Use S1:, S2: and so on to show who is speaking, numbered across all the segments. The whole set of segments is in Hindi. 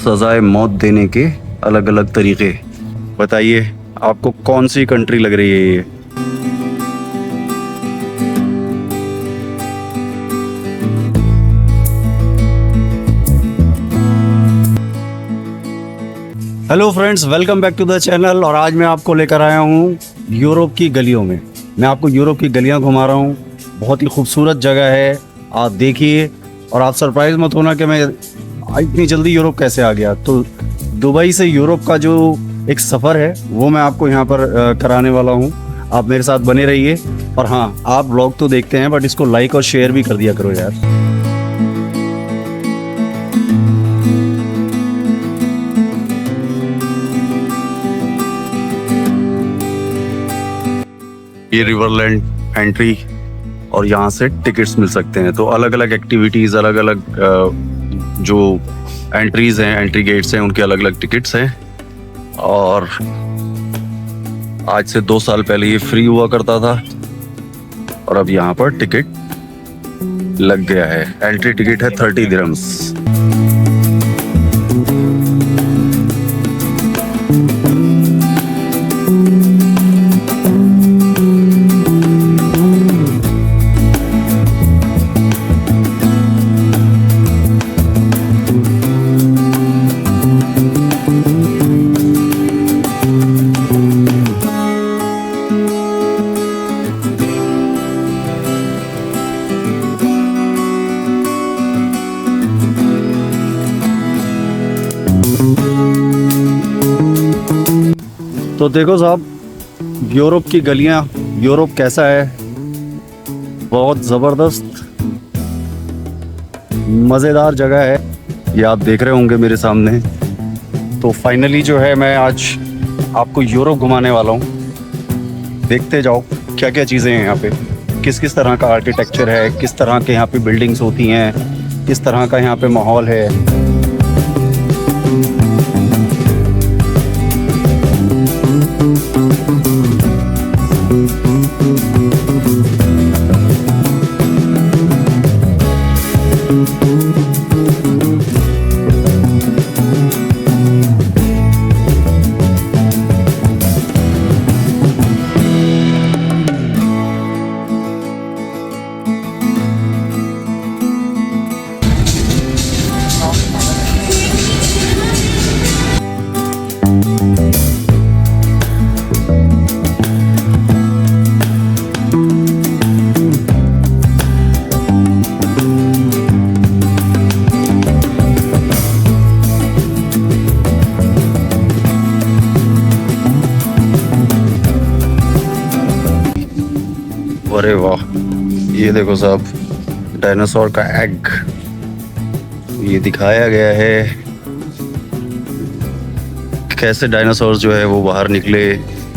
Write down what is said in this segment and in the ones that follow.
S1: सजाए मौत देने के अलग अलग तरीके। बताइए आपको कौन सी कंट्री लग रही है ये? Hello friends, welcome back to the channel. और आज मैं आपको लेकर आया हूँ यूरोप की गलियों में। मैं आपको यूरोप की गलियाँ घुमा रहा हूँ। बहुत ही खूबसूरत जगह है, आप देखिए। और आप सरप्राइज मत होना कि मैं इतनी जल्दी यूरोप कैसे आ गया। तो दुबई से यूरोप का जो एक सफ़र है वो मैं आपको यहाँ पर कराने वाला हूँ। आप मेरे साथ बने रहिए। और हाँ, आप ब्लॉग तो देखते हैं बट इसको लाइक और शेयर भी कर दिया करो यार। ये रिवरलैंड एंट्री और यहाँ से टिकट्स मिल सकते हैं। तो अलग अलग एक्टिविटीज़, अलग अलग जो एंट्रीज़ हैं, एंट्री गेट्स हैं, उनके अलग अलग टिकट्स हैं। और आज से 2 साल पहले ये फ्री हुआ करता था और अब यहाँ पर टिकट लग गया है। एंट्री टिकट है 30 दिरहम्स। तो देखो साहब, यूरोप की गलियां, यूरोप कैसा है। बहुत ज़बरदस्त मज़ेदार जगह है। ये आप देख रहे होंगे मेरे सामने। तो फाइनली जो है, मैं आज आपको यूरोप घुमाने वाला हूँ। देखते जाओ क्या क्या चीज़ें हैं यहाँ पे, किस किस तरह का आर्किटेक्चर है, किस तरह के यहाँ पे बिल्डिंग्स होती हैं, किस तरह का यहाँ पे माहौल है। अरे वाह, ये देखो साहब, डायनासोर का एग ये दिखाया गया है। कैसे डायनासोर जो है वो बाहर निकले,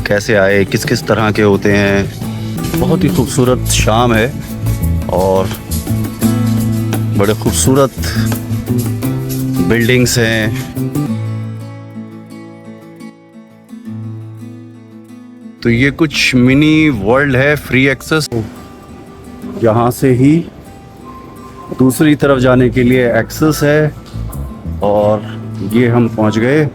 S1: कैसे आए, किस किस तरह के होते हैं। बहुत ही खूबसूरत शाम है और बड़े खूबसूरत बिल्डिंग्स हैं। तो ये कुछ मिनी वर्ल्ड है, फ्री एक्सेस। यहाँ से ही दूसरी तरफ जाने के लिए एक्सेस है। और ये हम पहुँच गए।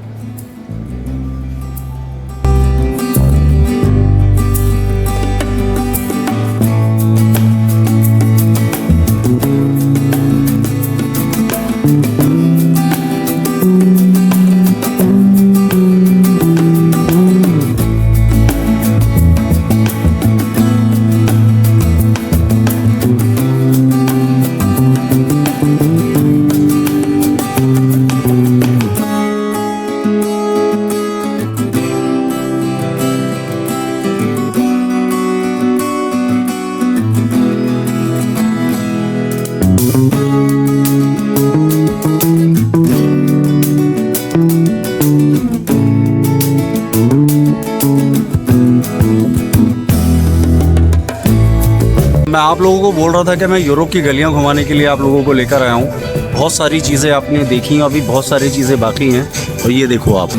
S1: मैं आप लोगों को बोल रहा था कि मैं यूरोप की गलियां घुमाने के लिए आप लोगों को लेकर आया हूँ। बहुत सारी चीज़ें आपने देखी, अभी बहुत सारी चीज़ें बाकी हैं। और ये देखो आप,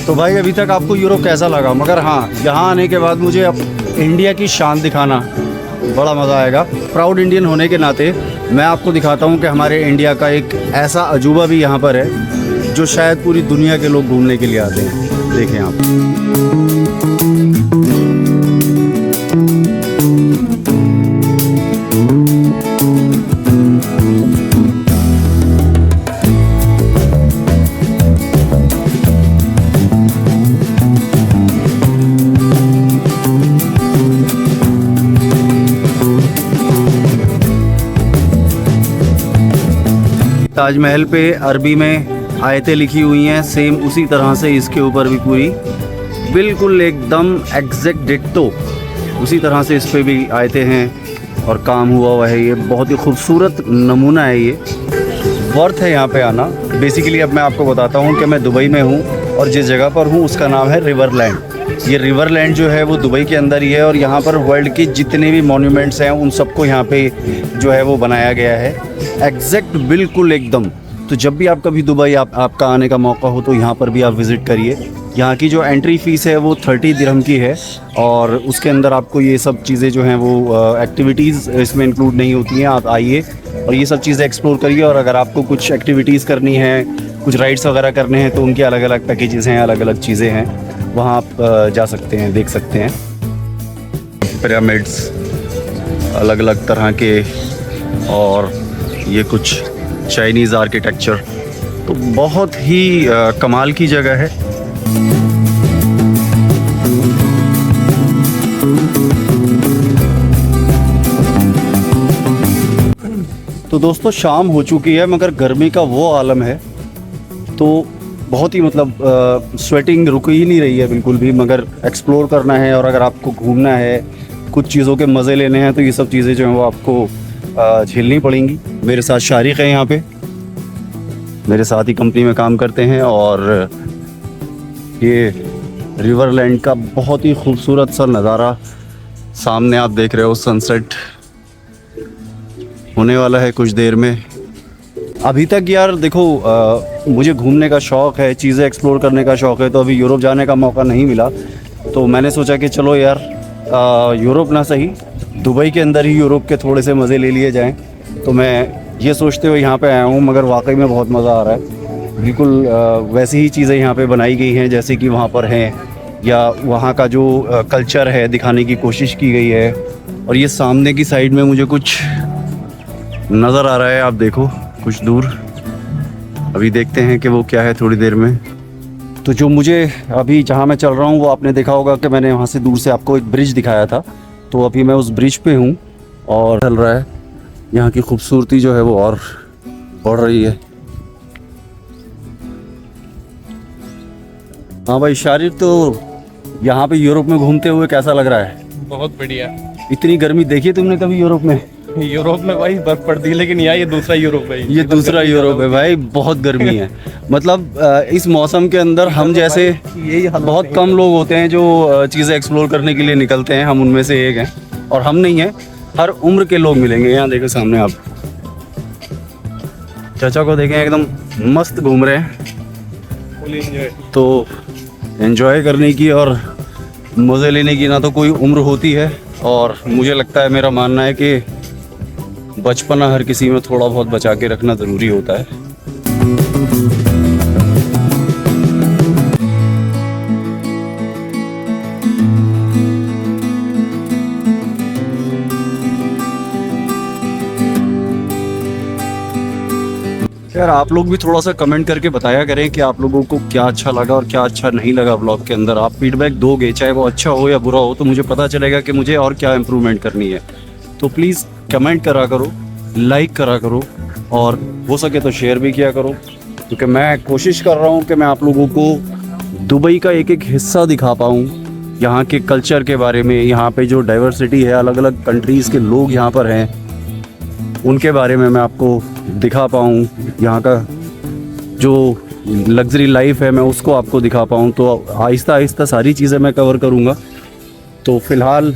S1: तो भाई अभी तक आपको यूरोप कैसा लगा? मगर हाँ, यहाँ आने के बाद मुझे अब इंडिया की शान दिखाना बड़ा मज़ा आएगा। प्राउड इंडियन होने के नाते मैं आपको दिखाता हूँ कि हमारे इंडिया का एक ऐसा अजूबा भी यहाँ पर है जो शायद पूरी दुनिया के लोग घूमने के लिए आते हैं। देखें आप। ताजमहल पे अरबी में आयतें लिखी हुई हैं, सेम उसी तरह से इसके ऊपर भी पूरी बिल्कुल एकदम एग्जैक्ट डिट्टो उसी तरह से इस पे भी आयतें हैं और काम हुआ है। ये बहुत ही खूबसूरत नमूना है, ये वर्थ है यहाँ पे आना। बेसिकली अब मैं आपको बताता हूँ कि मैं दुबई में हूँ और जिस जगह पर हूँ उसका नाम है रिवरलैंड। ये रिवरलैंड जो है वो दुबई के अंदर ही है और यहाँ पर वर्ल्ड के जितने भी मॉन्यूमेंट्स हैं उन सबको यहाँ पे जो है वो बनाया गया है एग्जैक्ट बिल्कुल एकदम। तो जब भी आप कभी दुबई आपका आने का मौका हो तो यहाँ पर भी आप विज़िट करिए। यहाँ की जो एंट्री फ़ीस है वो 30 दिरहम की है और उसके अंदर आपको ये सब चीज़ें जो हैं वो एक्टिविटीज़ इसमें इंक्लूड नहीं होती हैं। आप आइए और ये सब चीज़ें एक्सप्लोर करिए और अगर आपको कुछ एक्टिविटीज़ करनी है, कुछ राइड्स वगैरह करने हैं तो उनके अलग अलग पैकेजेस हैं, अलग अलग चीज़ें हैं, वहाँ आप जा सकते हैं, देख सकते हैं। पिरामिड्स अलग अलग तरह के और ये कुछ चाइनीज़ आर्किटेक्चर, तो बहुत ही कमाल की जगह है। तो दोस्तों शाम हो चुकी है मगर गर्मी का वो आलम है, तो बहुत ही मतलब स्वेटिंग रुक ही नहीं रही है बिल्कुल भी। मगर एक्सप्लोर करना है और अगर आपको घूमना है, कुछ चीज़ों के मज़े लेने हैं तो ये सब चीज़ें जो हैं वो आपको झेलनी पड़ेंगी। मेरे साथ शारिक है, यहाँ पे मेरे साथ ही कंपनी में काम करते हैं और ये रिवरलैंड का बहुत ही खूबसूरत सा नज़ारा सामने आप देख रहे हो। सनसेट होने वाला है कुछ देर में। अभी तक यार देखो मुझे घूमने का शौक़ है, चीज़ें एक्सप्लोर करने का शौक़ है, तो अभी यूरोप जाने का मौका नहीं मिला तो मैंने सोचा कि चलो यार यूरोप ना सही दुबई के अंदर ही यूरोप के थोड़े से मज़े ले लिए जाएं। तो मैं ये सोचते हुए यहाँ पे आया हूँ मगर वाकई में बहुत मज़ा आ रहा है। बिल्कुल वैसी ही चीज़ें यहाँ पे बनाई गई हैं जैसे कि वहाँ पर हैं, या वहाँ का जो कल्चर है दिखाने की कोशिश की गई है। और ये सामने की साइड में मुझे कुछ नज़र आ रहा है, आप देखो कुछ दूर, अभी देखते हैं कि वो क्या है थोड़ी देर में। तो जो मुझे अभी जहाँ मैं चल रहा हूँ वो आपने देखा होगा कि मैंने वहाँ से दूर से आपको एक ब्रिज दिखाया था, तो अभी मैं उस ब्रिज पे हूँ और चल रहा है। यहाँ की खूबसूरती जो है वो और बढ़ रही है। हाँ भाई शारिक, तो यहाँ पे यूरोप में घूमते हुए कैसा लग रहा है?
S2: बहुत बढ़िया।
S1: इतनी गर्मी देखी है तुमने कभी यूरोप में?
S2: यूरोप में भाई बर्फ पड़ती है लेकिन यहाँ ये दूसरा यूरोप है।
S1: ये दूसरा यूरोप है भाई, बहुत गर्मी है। मतलब इस मौसम के अंदर हम जैसे बहुत कम लोग होते हैं जो चीज़ें एक्सप्लोर करने के लिए निकलते हैं, हम उनमें से एक हैं। और हम नहीं हैं, हर उम्र के लोग मिलेंगे। यहाँ देखो सामने आप चाचा को देखें, एकदम मस्त घूम रहे हैं। तो एंजॉय करने की और मज़े लेने की ना तो कोई उम्र होती है, और मुझे लगता है, मेरा मानना है कि बचपना हर किसी में थोड़ा बहुत बचा के रखना ज़रूरी होता है। यार आप लोग भी थोड़ा सा कमेंट करके बताया करें कि आप लोगों को क्या अच्छा लगा और क्या अच्छा नहीं लगा ब्लॉग के अंदर। आप फीडबैक दोगे, चाहे वो अच्छा हो या बुरा हो, तो मुझे पता चलेगा कि मुझे और क्या इम्प्रूवमेंट करनी है। तो प्लीज़ कमेंट करा करो, लाइक करा करो और हो सके तो शेयर भी किया करो, क्योंकि मैं कोशिश कर रहा हूँ कि मैं आप लोगों को दुबई का एक एक हिस्सा दिखा पाऊँ, यहाँ के कल्चर के बारे में, यहाँ पे जो डाइवर्सिटी है, अलग अलग कंट्रीज़ के लोग यहाँ पर हैं उनके बारे में मैं आपको दिखा पाऊँ, यहाँ का जो लग्जरी लाइफ है मैं उसको आपको दिखा पाऊँ। तो आहिस्ता आहिस्ता सारी चीज़ें मैं कवर करूँगा। तो फ़िलहाल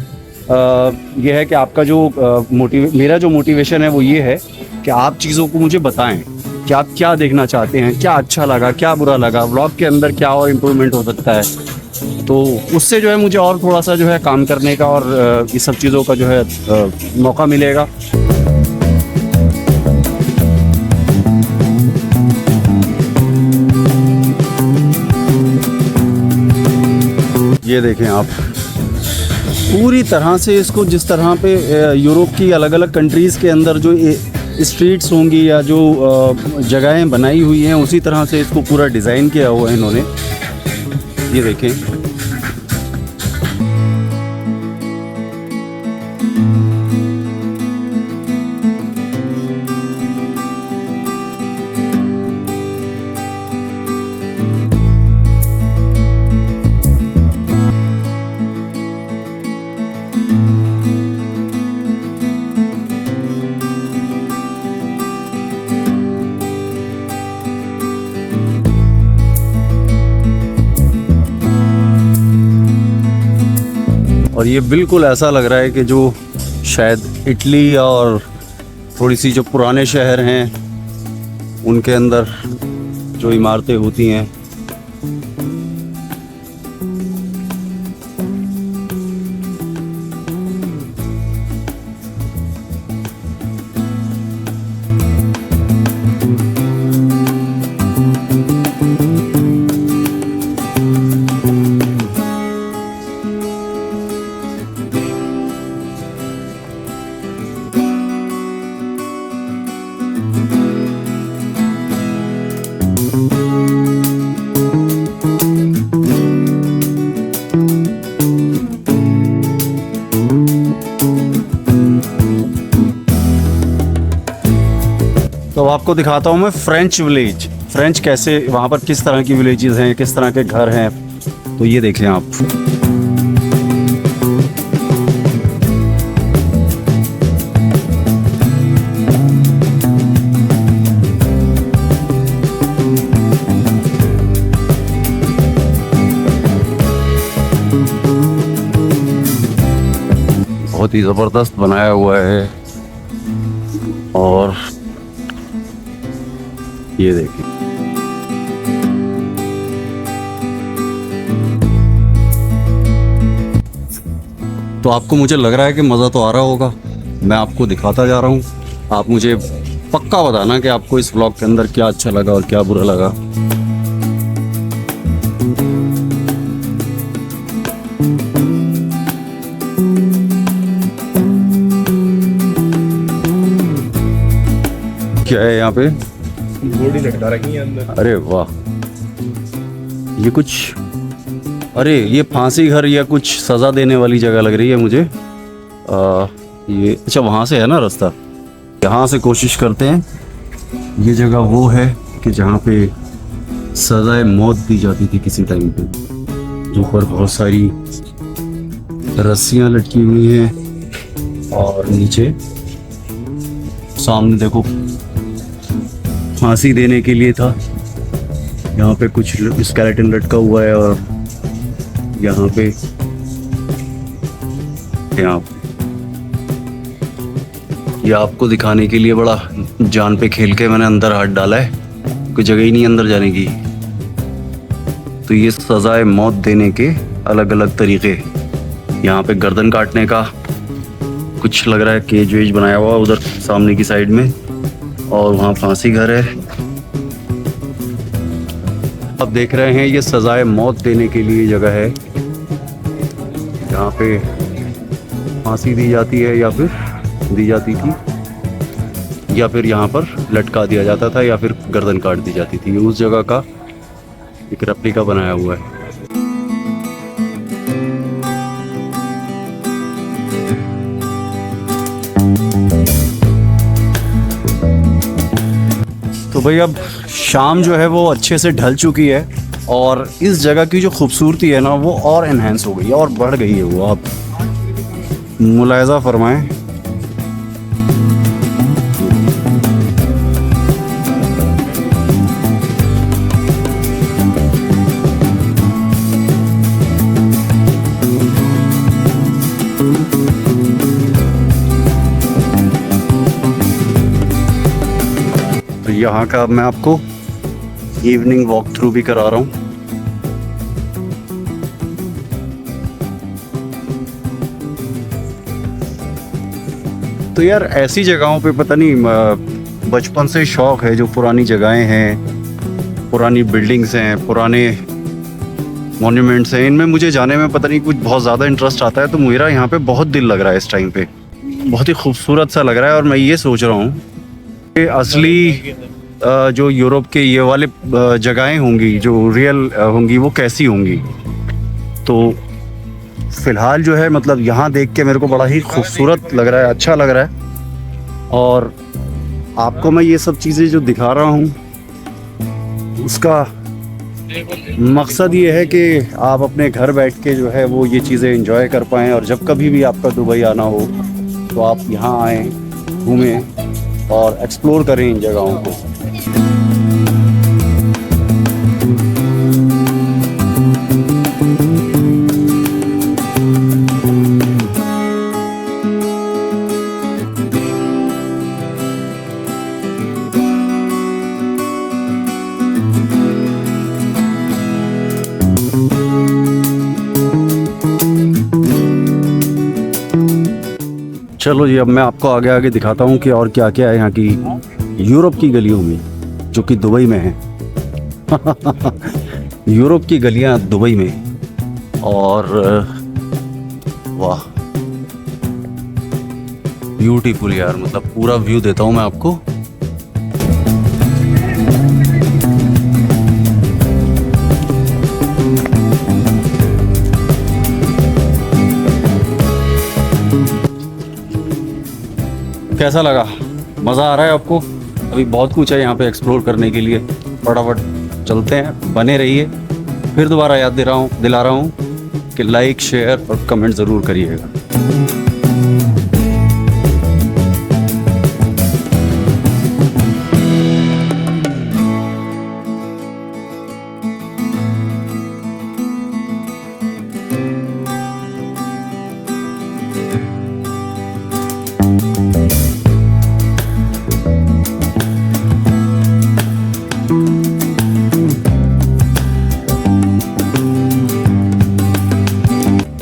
S1: ये है कि आपका जो मेरा जो मोटिवेशन है वो ये है कि आप चीज़ों को मुझे बताएं कि आप क्या देखना चाहते हैं, क्या अच्छा लगा, क्या बुरा लगा, व्लॉग के अंदर क्या और इम्प्रूवमेंट हो सकता है। तो उससे जो है मुझे और थोड़ा सा जो है काम करने का और ये सब चीज़ों का जो है मौका मिलेगा। ये देखें आप, पूरी तरह से इसको जिस तरह पे यूरोप की अलग अलग कंट्रीज़ के अंदर जो स्ट्रीट्स होंगी या जो जगहें बनाई हुई हैं, उसी तरह से इसको पूरा डिज़ाइन किया हुआ है इन्होंने। ये देखें, और ये बिल्कुल ऐसा लग रहा है कि जो शायद इटली और थोड़ी सी जो पुराने शहर हैं उनके अंदर जो इमारतें होती हैं। तो आपको दिखाता हूँ मैं फ्रेंच विलेज, फ्रेंच कैसे वहाँ पर किस तरह की विलेजेस हैं, किस तरह के घर हैं। तो ये देखें आप, बहुत ही ज़बरदस्त बनाया हुआ है। और ये देखिए, तो आपको मुझे लग रहा है कि मज़ा तो आ रहा होगा। मैं आपको दिखाता जा रहा हूँ, आप मुझे पक्का बताना कि आपको इस व्लॉग के अंदर क्या अच्छा लगा और क्या बुरा लगा। क्या है यहाँ पे?
S2: बॉडी लटका रखी है अंदर।
S1: अरे वाह, ये कुछ, अरे ये फांसी घर या कुछ सज़ा देने वाली जगह लग रही है मुझे। ये अच्छा, वहाँ से है ना रास्ता, यहाँ से कोशिश करते हैं। ये जगह वो है कि जहाँ पे सज़ाए मौत दी जाती थी किसी टाइम पे, जो ऊपर बहुत सारी रस्सियाँ लटकी हुई हैं और नीचे सामने देखो फांसी देने के लिए था। यहाँ पे कुछ स्केलेटन लटका हुआ है और यहाँ पे ये आपको दिखाने के लिए बड़ा जान पे खेल के मैंने अंदर हाथ डाला है, कोई जगह ही नहीं अंदर जाने की। तो ये सजाए मौत देने के अलग अलग तरीके, यहाँ पे गर्दन काटने का कुछ लग रहा है केज वेज बनाया हुआ उधर सामने की साइड में, और वहाँ फांसी घर है। अब देख रहे हैं ये सजाए मौत देने के लिए जगह है, यहाँ पे फांसी दी जाती है या फिर दी जाती थी, या फिर यहाँ पर लटका दिया जाता था या फिर गर्दन काट दी जाती थी। ये उस जगह का एक रेप्लिका बनाया हुआ है। तो भाई अब शाम जो है वो अच्छे से ढल चुकी है और इस जगह की जो खूबसूरती है ना वो और एनहेंस हो गई है और बढ़ गई है। वो आप मुलाहिजा फरमाएं। यहाँ का मैं आपको इवनिंग वॉक थ्रू भी करा रहा हूँ। तो यार ऐसी जगहों पे पता नहीं बचपन से शौक है, जो पुरानी जगहें हैं, पुरानी बिल्डिंग्स हैं, पुराने मॉन्यूमेंट्स हैं, इनमें मुझे जाने में पता नहीं कुछ बहुत ज़्यादा इंटरेस्ट आता है। तो मेरा यहाँ पे बहुत दिल लग रहा है इस टाइम पे, बहुत ही खूबसूरत सा लग रहा है। और मैं ये सोच रहा हूँ कि असली जो यूरोप के ये वाले जगहें होंगी, जो रियल होंगी, वो कैसी होंगी। तो फ़िलहाल जो है मतलब यहाँ देख के मेरे को बड़ा ही खूबसूरत लग रहा है, अच्छा लग रहा है। और आपको मैं ये सब चीज़ें जो दिखा रहा हूँ उसका मकसद ये है कि आप अपने घर बैठ के जो है वो ये चीज़ें एंजॉय कर पाएँ। और जब कभी भी आपका दुबई आना हो तो आप यहाँ आएँ, घूमें और एक्सप्लोर करें इन जगहों को। चलो जी, अब मैं आपको आगे आगे दिखाता हूँ कि और क्या क्या है यहाँ की यूरोप की गलियों में, जो कि दुबई में है। यूरोप की गलियाँ दुबई में। और वाह, ब्यूटीफुल यार, मतलब पूरा व्यू देता हूँ मैं आपको। कैसा लगा? मज़ा आ रहा है आपको? अभी बहुत कुछ है यहाँ पे एक्सप्लोर करने के लिए। फटाफट चलते हैं, बने रहिए। फिर दोबारा याद दिला रहा हूँ कि लाइक, शेयर और कमेंट ज़रूर करिएगा।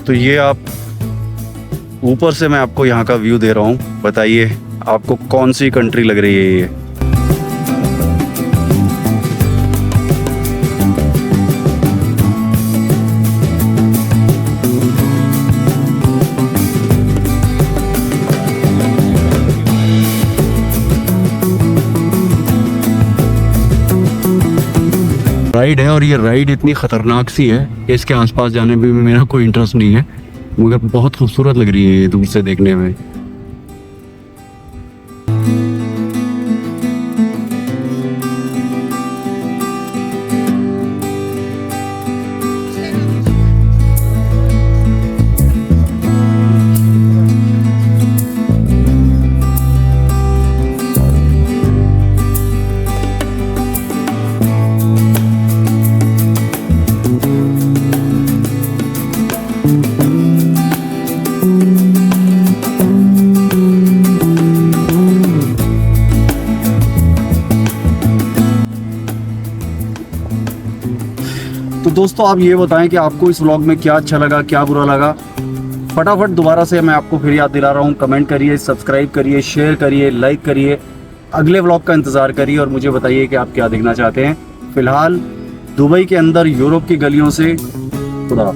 S1: तो ये आप ऊपर से मैं आपको यहाँ का व्यू दे रहा हूँ। बताइए आपको कौन सी कंट्री लग रही है ये? राइड है और ये राइड इतनी ख़तरनाक सी है कि इसके आसपास जाने में भी मेरा कोई इंटरेस्ट नहीं है, मगर बहुत खूबसूरत लग रही है ये दूर से देखने में। तो दोस्तों आप ये बताएं कि आपको इस व्लॉग में क्या अच्छा लगा, क्या बुरा लगा। फटाफट दोबारा से मैं आपको फिर याद दिला रहा हूँ, कमेंट करिए, सब्सक्राइब करिए, शेयर करिए, लाइक करिए। अगले व्लॉग का इंतज़ार करिए और मुझे बताइए कि आप क्या देखना चाहते हैं। फ़िलहाल दुबई के अंदर यूरोप की गलियों से खुदा।